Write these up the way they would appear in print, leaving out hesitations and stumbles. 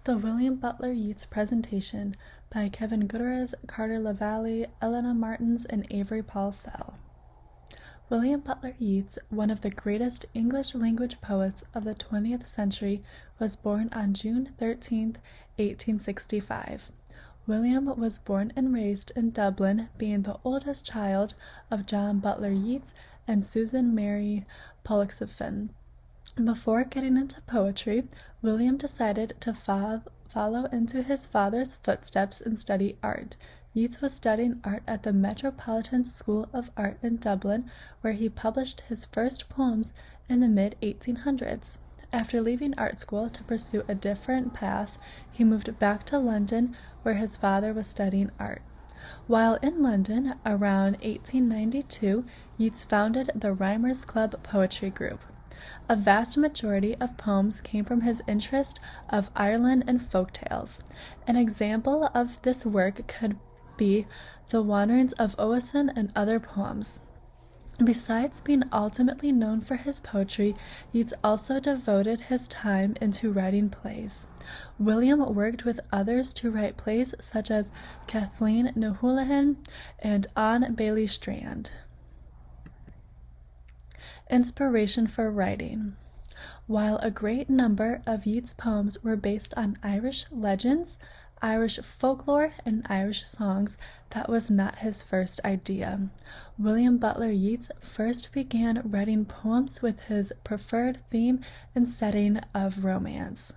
The William Butler Yeats Presentation by Kevin Gutierrez, Carter LaValle, Elena Martins, and Avery Paulsell. William Butler Yeats, one of the greatest English-language poets of the 20th century, was born on June 13, 1865. William was born and raised in Dublin, being the oldest child of John Butler Yeats and Susan Mary Pollexfen. Before getting into poetry, William decided to follow into his father's footsteps and study art. Yeats was studying art at the Metropolitan School of Art in Dublin, where he published his first poems in the mid-1800s. After leaving art school to pursue a different path, he moved back to London, where his father was studying art. While in London, around 1892, Yeats founded the Rhymers Club Poetry Group. A vast majority of poems came from his interest of Ireland and folk tales. An example of this work could be The Wanderings of Oisin and other poems. Besides being ultimately known for his poetry, Yeats also devoted his time into writing plays. William worked with others to write plays such as Kathleen Ni Houlihan and On Bailey Strand. Inspiration for writing. While a great number of Yeats' poems were based on Irish legends, Irish folklore, and Irish songs, that was not his first idea. William Butler Yeats first began writing poems with his preferred theme and setting of romance.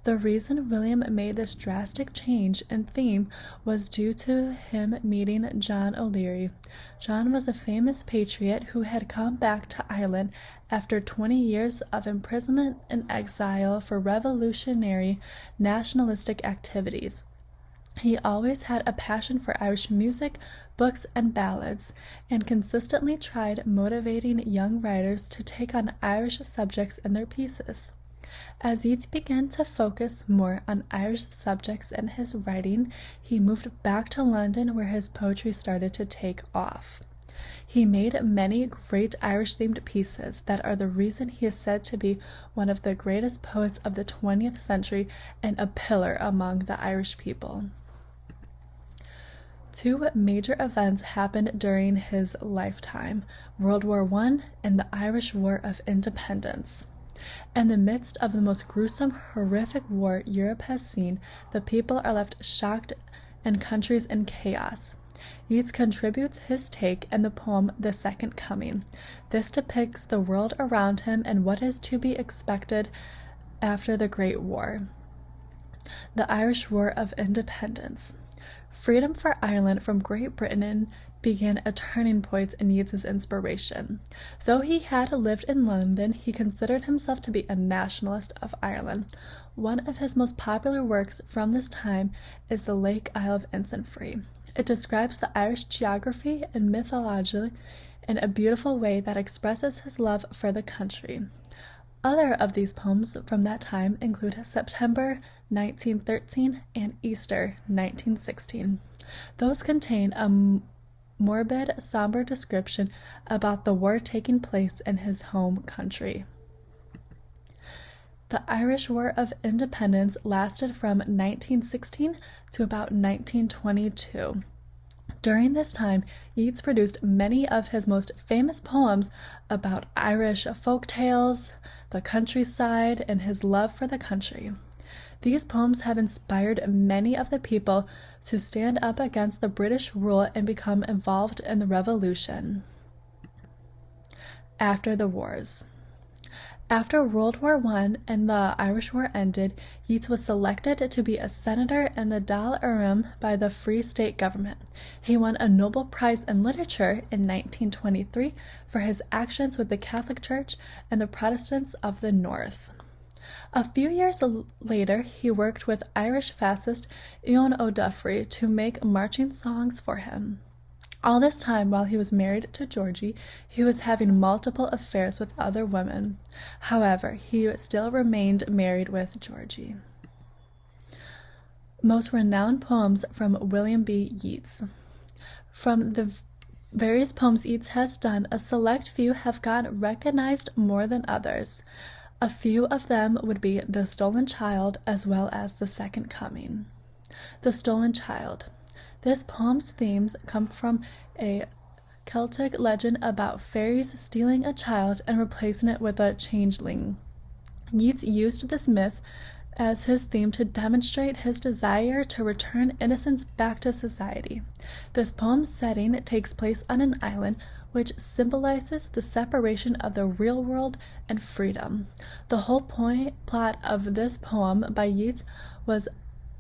The reason William made this drastic change in theme was due to him meeting John O'Leary. John was a famous patriot who had come back to Ireland after 20 years of imprisonment and exile for revolutionary nationalistic activities. He always had a passion for Irish music, books, and ballads, and consistently tried motivating young writers to take on Irish subjects in their pieces. As Yeats began to focus more on Irish subjects in his writing, he moved back to London, where his poetry started to take off. He made many great Irish-themed pieces that are the reason he is said to be one of the greatest poets of the 20th century and a pillar among the Irish people. Two major events happened during his lifetime: World War I and the Irish War of Independence. In the midst of the most gruesome, horrific war Europe has seen, the people are left shocked and countries in chaos. Yeats contributes his take in the poem The Second Coming. This depicts the world around him and what is to be expected after the Great War. The Irish War of Independence. Freedom for Ireland from Great Britain began a turning point in Yeats's inspiration. Though he had lived in London, he considered himself to be a nationalist of Ireland. One of his most popular works from this time is The Lake Isle of Innisfree. It describes the Irish geography and mythology in a beautiful way that expresses his love for the country. Other of these poems from that time include September 1913 and Easter 1916. Those contain a morbid, somber description about the war taking place in his home country. The Irish War of Independence lasted from 1916 to about 1922. During this time, Yeats produced many of his most famous poems about Irish folk tales, the countryside, and his love for the country. These poems have inspired many of the people to stand up against the British rule and become involved in the Revolution. After the wars. After World War I and the Irish War ended, Yeats was selected to be a senator in the Dáil Éireann by the Free State government. He won a Nobel Prize in Literature in 1923 for his actions with the Catholic Church and the Protestants of the North. A few years later, he worked with Irish fascist Eoin O'Duffy to make marching songs for him. All this time, while he was married to Georgie, he was having multiple affairs with other women. However, he still remained married with Georgie. Most renowned poems from William B. Yeats. From the various poems Yeats has done, a select few have gotten recognized more than others. A few of them would be The Stolen Child as well as The Second Coming. The Stolen Child. This poem's themes come from a Celtic legend about fairies stealing a child and replacing it with a changeling. Yeats used this myth as his theme to demonstrate his desire to return innocence back to society. This poem's setting takes place on an island, which symbolizes the separation of the real world and freedom. The whole plot of this poem by Yeats was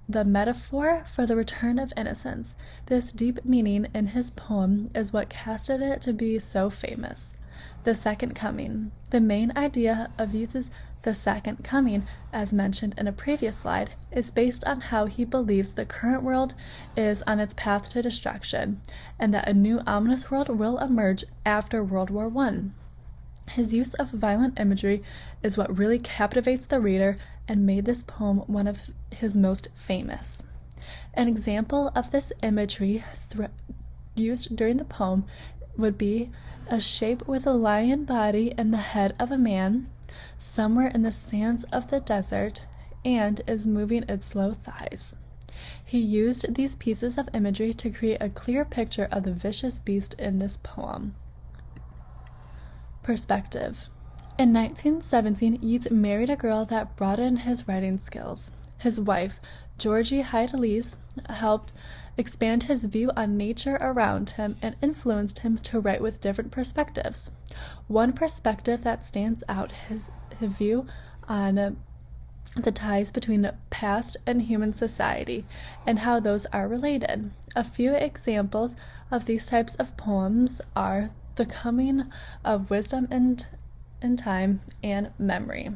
the metaphor for the return of innocence. This deep meaning in his poem is what casted it to be so famous. The Second Coming. The main idea of Yeats's The Second Coming, as mentioned in a previous slide, is based on how he believes the current world is on its path to destruction, and that a new ominous world will emerge after World War I. His use of violent imagery is what really captivates the reader and made this poem one of his most famous. An example of this imagery used during the poem would be a shape with a lion body and the head of a man, somewhere in the sands of the desert, and is moving its slow thighs. He used these pieces of imagery to create a clear picture of the vicious beast in this poem. Perspective. In 1917, Yeats married a girl that broadened his writing skills. His wife, Georgie Hyde-Lees, helped expand his view on nature around him and influenced him to write with different perspectives. One perspective that stands out is his view on the ties between past and human society and how those are related. A few examples of these types of poems are The Coming of Wisdom in Time and Memory.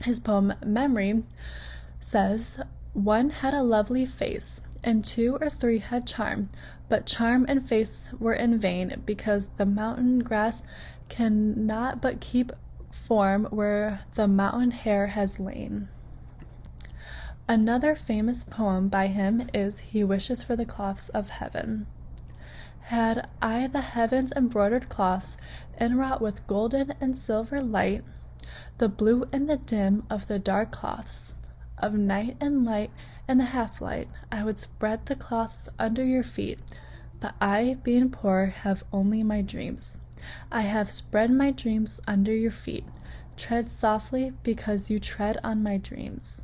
His poem Memory says, "One had a lovely face, and 2 or 3 had charm, but charm and face were in vain, because the mountain grass cannot but keep form where the mountain hare has lain." Another famous poem by him is He Wishes for the Cloths of Heaven. "Had I the heavens embroidered cloths, inwrought with golden and silver light, the blue and the dim of the dark cloths, of night and light and the half-light, I would spread the cloths under your feet, but I, being poor, have only my dreams. I have spread my dreams under your feet. Tread softly, because you tread on my dreams."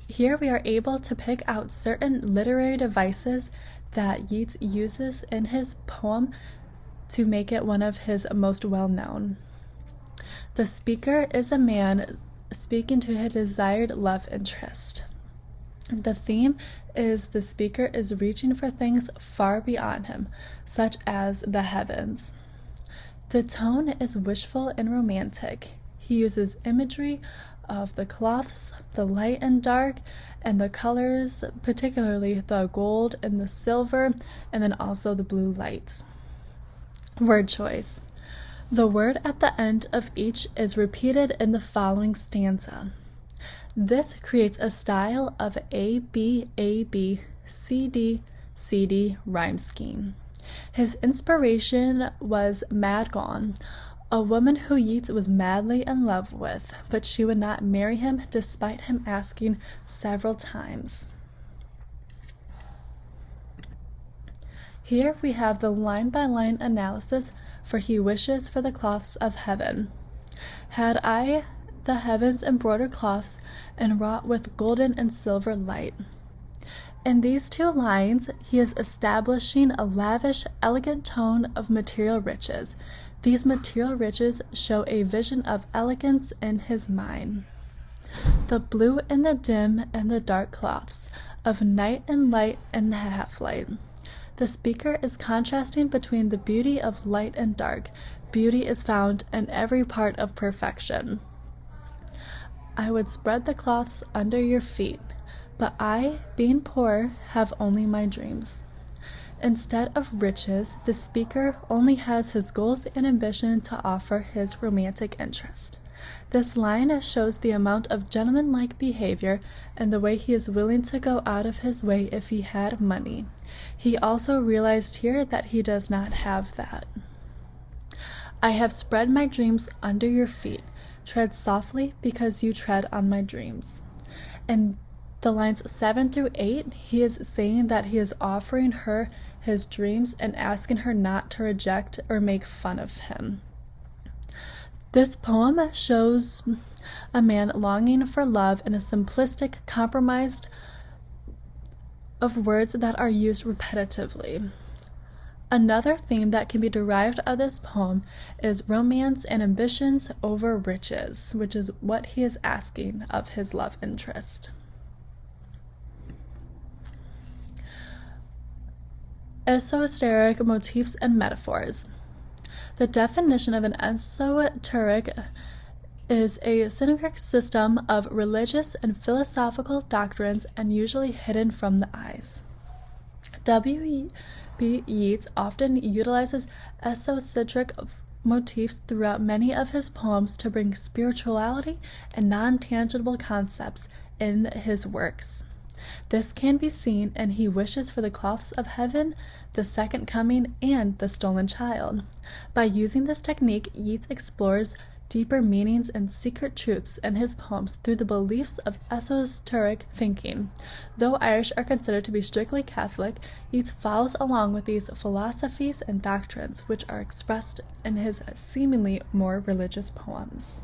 Here we are able to pick out certain literary devices that Yeats uses in his poem to make it one of his most well-known. The speaker is a man speaking to his desired love interest. The theme is the speaker is reaching for things far beyond him, such as the heavens. The tone is wishful and romantic. He uses imagery of the cloths, the light and dark, and the colors, particularly the gold and the silver, and then also the blue lights. Word choice. The word at the end of each is repeated in the following stanza. This creates a style of A-B, A-B, C-D, C-D rhyme scheme. His inspiration was Mad Gone, a woman who Yeats was madly in love with, but she would not marry him despite him asking several times. Here we have the line-by-line analysis for He Wishes for the Cloths of Heaven. Had I the heavens embroidered cloths and wrought with golden and silver light. In these 2 lines, he is establishing a lavish, elegant tone of material riches. These material riches show a vision of elegance in his mind. The blue and the dim and the dark cloths, of night and light and the half-light. The speaker is contrasting between the beauty of light and dark. Beauty is found in every part of perfection. I would spread the cloths under your feet, but I, being poor, have only my dreams. Instead of riches, the speaker only has his goals and ambition to offer his romantic interest. This line shows the amount of gentlemanlike behavior and the way he is willing to go out of his way if he had money. He also realized here that he does not have that. I have spread my dreams under your feet. Tread softly because you tread on my dreams. And the lines 7 through 8, he is saying that he is offering her his dreams and asking her not to reject or make fun of him. This poem shows a man longing for love in a simplistic, compromised of words that are used repetitively. Another theme that can be derived of this poem is romance and ambitions over riches, which is what he is asking of his love interest. Esoteric motifs and metaphors. The definition of an esoteric is a syncretic system of religious and philosophical doctrines and usually hidden from the eyes. W.B. Yeats often utilizes esoteric motifs throughout many of his poems to bring spirituality and non-tangible concepts in his works. This can be seen in He Wishes for the Cloths of Heaven, The Second Coming, and The Stolen Child. By using this technique, Yeats explores deeper meanings and secret truths in his poems through the beliefs of esoteric thinking. Though Irish are considered to be strictly Catholic, Yeats follows along with these philosophies and doctrines, which are expressed in his seemingly more religious poems.